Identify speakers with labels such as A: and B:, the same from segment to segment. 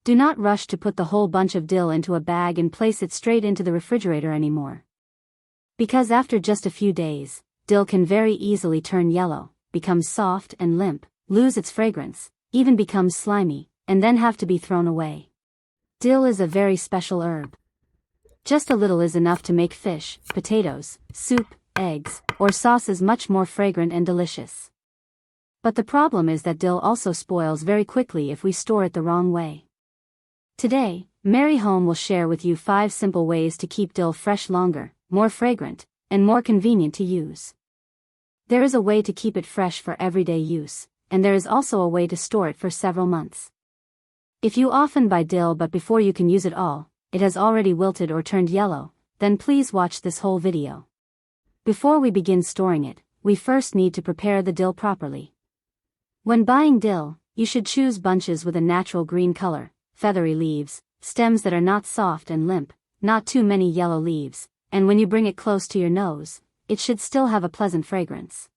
A: Do not rush to put the whole bunch of dill into a bag and place it straight into the refrigerator anymore. Because after just a few days, dill can very easily turn yellow, become soft and limp, lose its fragrance, even become slimy, and then have to be thrown away. Dill is a very special herb. Just a little is enough to make fish, potatoes, soup, eggs, or sauces much more fragrant and delicious. But the problem is that dill also spoils very quickly if we store it the wrong way. Today, Mary Home will share with you 5 simple ways to keep dill fresh longer, more fragrant, and more convenient to use. There is a way to keep it fresh for everyday use, and there is also a way to store it for several months. If you often buy dill but before you can use it all, it has already wilted or turned yellow, then please watch this whole video. Before we begin storing it, we first need to prepare the dill properly. When buying dill, you should choose bunches with a natural green color, feathery leaves, stems that are not soft and limp, not too many yellow leaves, and when you bring it close to your nose, it should still have a pleasant fragrance.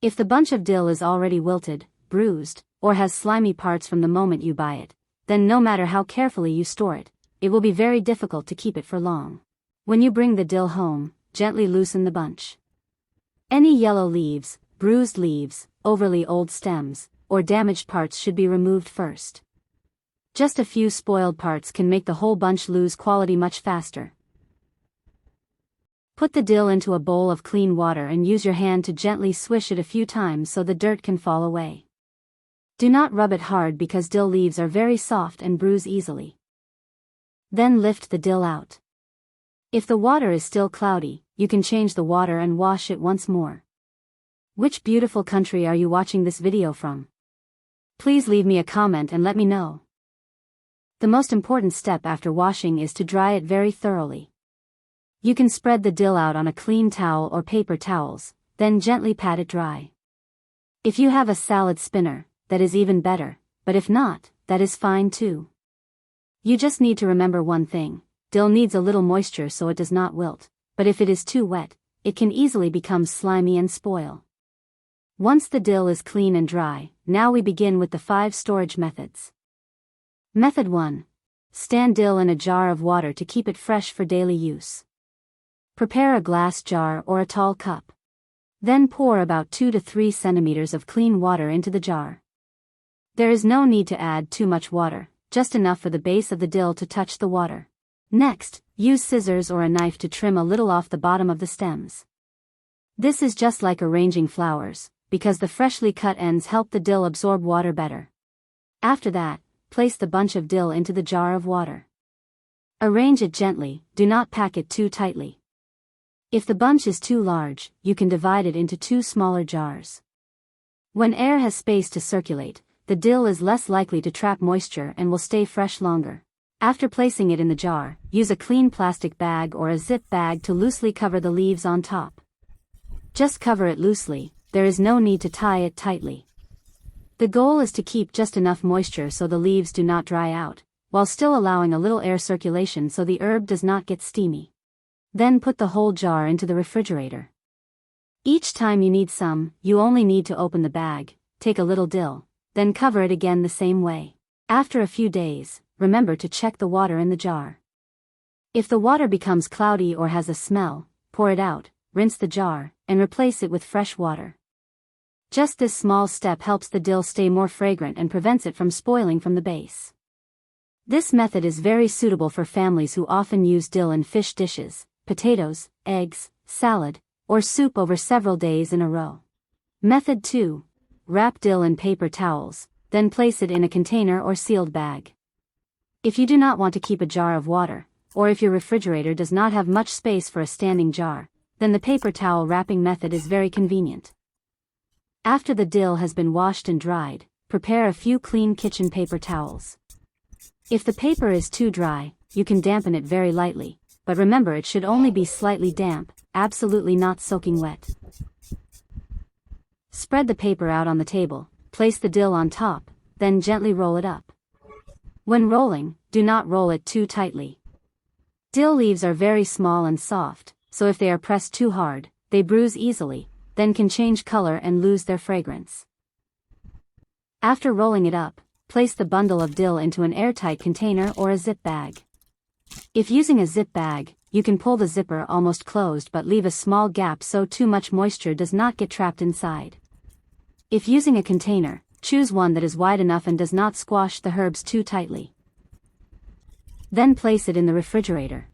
A: If the bunch of dill is already wilted, bruised, or has slimy parts from the moment you buy it, then no matter how carefully you store it, it will be very difficult to keep it for long. When you bring the dill home, gently loosen the bunch. Any yellow leaves, bruised leaves, overly old stems, or damaged parts should be removed first. Just a few spoiled parts can make the whole bunch lose quality much faster. Put the dill into a bowl of clean water and use your hand to gently swish it a few times so the dirt can fall away. Do not rub it hard because dill leaves are very soft and bruise easily. Then lift the dill out. If the water is still cloudy, you can change the water and wash it once more. Which beautiful country are you watching this video from? Please leave me a comment and let me know. The most important step after washing is to dry it very thoroughly. You can spread the dill out on a clean towel or paper towels, then gently pat it dry. If you have a salad spinner, that is even better, but if not, that is fine too. You just need to remember one thing: dill needs a little moisture so it does not wilt, but if it is too wet, it can easily become slimy and spoil. Once the dill is clean and dry, now we begin with the 5 storage methods. Method 1. Stand dill in a jar of water to keep it fresh for daily use. Prepare a glass jar or a tall cup. Then pour about 2 to 3 centimeters of clean water into the jar. There is no need to add too much water, just enough for the base of the dill to touch the water. Next, use scissors or a knife to trim a little off the bottom of the stems. This is just like arranging flowers, because the freshly cut ends help the dill absorb water better. After that, place the bunch of dill into the jar of water. Arrange it gently, do not pack it too tightly. If the bunch is too large, you can divide it into 2 smaller jars. When air has space to circulate, the dill is less likely to trap moisture and will stay fresh longer. After placing it in the jar, use a clean plastic bag or a zip bag to loosely cover the leaves on top. Just cover it loosely, there is no need to tie it tightly. The goal is to keep just enough moisture so the leaves do not dry out, while still allowing a little air circulation so the herb does not get steamy. Then put the whole jar into the refrigerator. Each time you need some, you only need to open the bag, take a little dill, then cover it again the same way. After a few days, remember to check the water in the jar. If the water becomes cloudy or has a smell, pour it out, rinse the jar, and replace it with fresh water. Just this small step helps the dill stay more fragrant and prevents it from spoiling from the base. This method is very suitable for families who often use dill in fish dishes, potatoes, eggs, salad, or soup over several days in a row. Method 2. Wrap dill in paper towels, then place it in a container or sealed bag. If you do not want to keep a jar of water, or if your refrigerator does not have much space for a standing jar, then the paper towel wrapping method is very convenient. After the dill has been washed and dried, prepare a few clean kitchen paper towels. If the paper is too dry, you can dampen it very lightly, but remember it should only be slightly damp, absolutely not soaking wet. Spread the paper out on the table, place the dill on top, then gently roll it up. When rolling, do not roll it too tightly. Dill leaves are very small and soft, so if they are pressed too hard, they bruise easily, then can change color and lose their fragrance. After rolling it up, place the bundle of dill into an airtight container or a zip bag. If using a zip bag, you can pull the zipper almost closed but leave a small gap so too much moisture does not get trapped inside. If using a container, choose one that is wide enough and does not squash the herbs too tightly. Then place it in the refrigerator.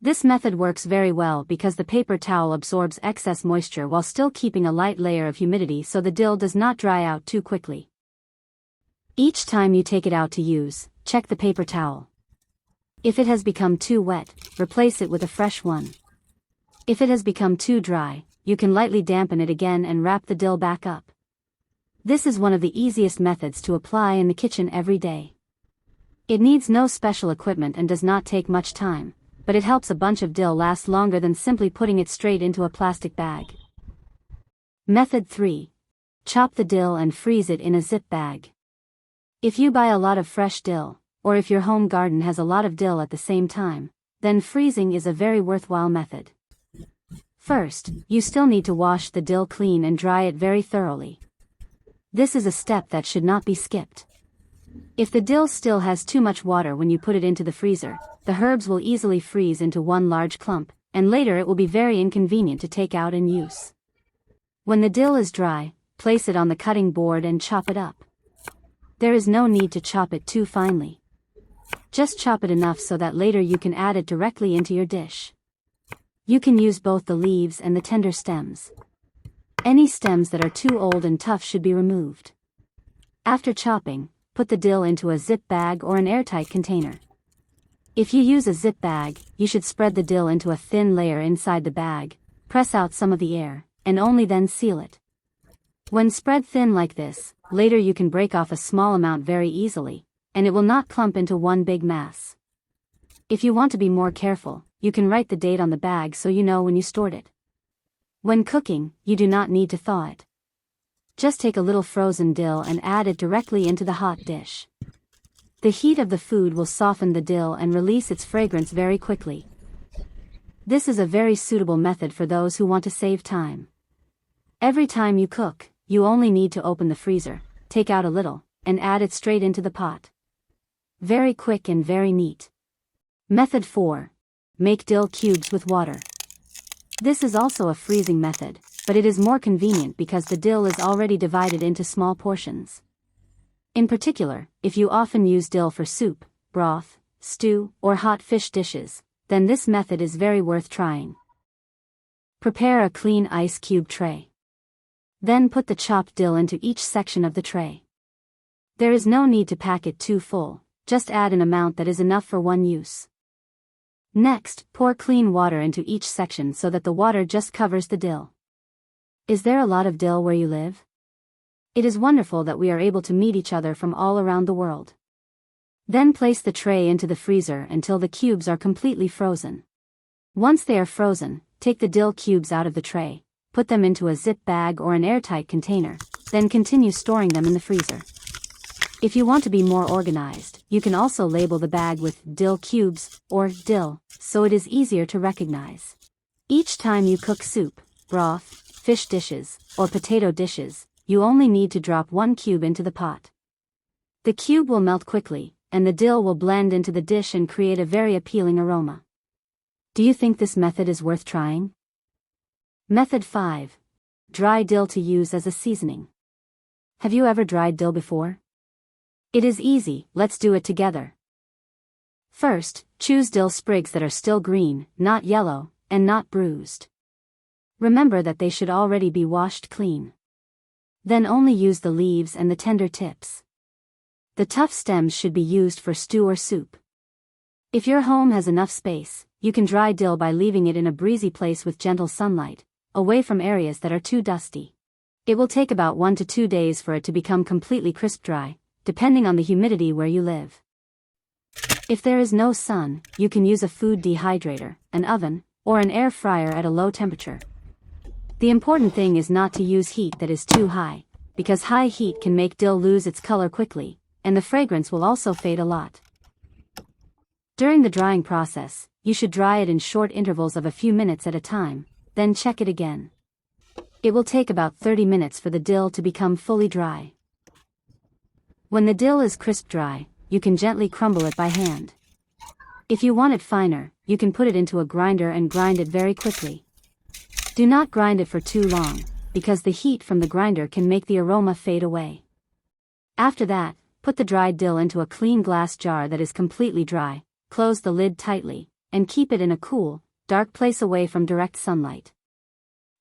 A: This method works very well because the paper towel absorbs excess moisture while still keeping a light layer of humidity so the dill does not dry out too quickly. Each time you take it out to use, check the paper towel. If it has become too wet, replace it with a fresh one. If it has become too dry, you can lightly dampen it again and wrap the dill back up. This is one of the easiest methods to apply in the kitchen every day. It needs no special equipment and does not take much time, but it helps a bunch of dill last longer than simply putting it straight into a plastic bag. Method 3. Chop the dill and freeze it in a zip bag. If you buy a lot of fresh dill, or if your home garden has a lot of dill at the same time, then freezing is a very worthwhile method. First, you still need to wash the dill clean and dry it very thoroughly. This is a step that should not be skipped. If the dill still has too much water when you put it into the freezer, the herbs will easily freeze into one large clump, and later it will be very inconvenient to take out and use. When the dill is dry, place it on the cutting board and chop it up. There is no need to chop it too finely. Just chop it enough so that later you can add it directly into your dish. You can use both the leaves and the tender stems. Any stems that are too old and tough should be removed. After chopping, put the dill into a zip bag or an airtight container. If you use a zip bag, you should spread the dill into a thin layer inside the bag, press out some of the air, and only then seal it. When spread thin like this, later you can break off a small amount very easily, and it will not clump into one big mass. If you want to be more careful, you can write the date on the bag so you know when you stored it. When cooking, you do not need to thaw it. Just take a little frozen dill and add it directly into the hot dish. The heat of the food will soften the dill and release its fragrance very quickly. This is a very suitable method for those who want to save time. Every time you cook, you only need to open the freezer, take out a little, and add it straight into the pot. Very quick and very neat. Method 4. Make dill cubes with water. This is also a freezing method, but it is more convenient because the dill is already divided into small portions. In particular, if you often use dill for soup, broth, stew, or hot fish dishes, then this method is very worth trying. Prepare a clean ice cube tray. Then put the chopped dill into each section of the tray. There is no need to pack it too full, just add an amount that is enough for one use. Next, pour clean water into each section so that the water just covers the dill. Is there a lot of dill where you live? It is wonderful that we are able to meet each other from all around the world. Then place the tray into the freezer until the cubes are completely frozen. Once they are frozen, take the dill cubes out of the tray, put them into a zip bag or an airtight container, then continue storing them in the freezer. If you want to be more organized, you can also label the bag with dill cubes or dill, so it is easier to recognize. Each time you cook soup, broth, fish dishes, or potato dishes, you only need to drop one cube into the pot. The cube will melt quickly, and the dill will blend into the dish and create a very appealing aroma. Do you think this method is worth trying? Method 5. Dry dill to use as a seasoning. Have you ever dried dill before? It is easy, let's do it together. First, choose dill sprigs that are still green, not yellow, and not bruised. Remember that they should already be washed clean. Then only use the leaves and the tender tips. The tough stems should be used for stew or soup. If your home has enough space, you can dry dill by leaving it in a breezy place with gentle sunlight, away from areas that are too dusty. It will take about 1 to 2 days for it to become completely crisp dry, depending on the humidity where you live. If there is no sun, you can use a food dehydrator, an oven, or an air fryer at a low temperature. The important thing is not to use heat that is too high, because high heat can make dill lose its color quickly, and the fragrance will also fade a lot. During the drying process, you should dry it in short intervals of a few minutes at a time, then check it again. It will take about 30 minutes for the dill to become fully dry. When the dill is crisp dry, you can gently crumble it by hand. If you want it finer, you can put it into a grinder and grind it very quickly. Do not grind it for too long, because the heat from the grinder can make the aroma fade away. After that, put the dried dill into a clean glass jar that is completely dry, close the lid tightly, and keep it in a cool, dark place away from direct sunlight.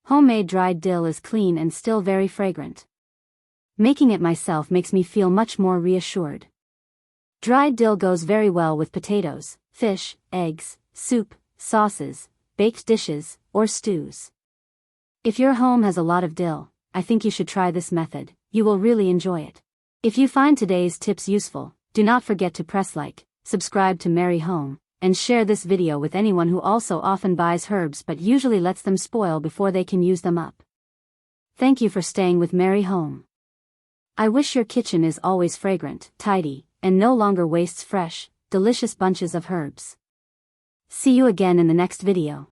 A: Homemade dried dill is clean and still very fragrant. Making it myself makes me feel much more reassured. Dried dill goes very well with potatoes, fish, eggs, soup, sauces, baked dishes, or stews. If your home has a lot of dill, I think you should try this method. You will really enjoy it. If you find today's tips useful, do not forget to press like, subscribe to Merry Home, and share this video with anyone who also often buys herbs but usually lets them spoil before they can use them up. Thank you for staying with Merry Home. I wish your kitchen is always fragrant, tidy, and no longer wastes fresh, delicious bunches of herbs. See you again in the next video.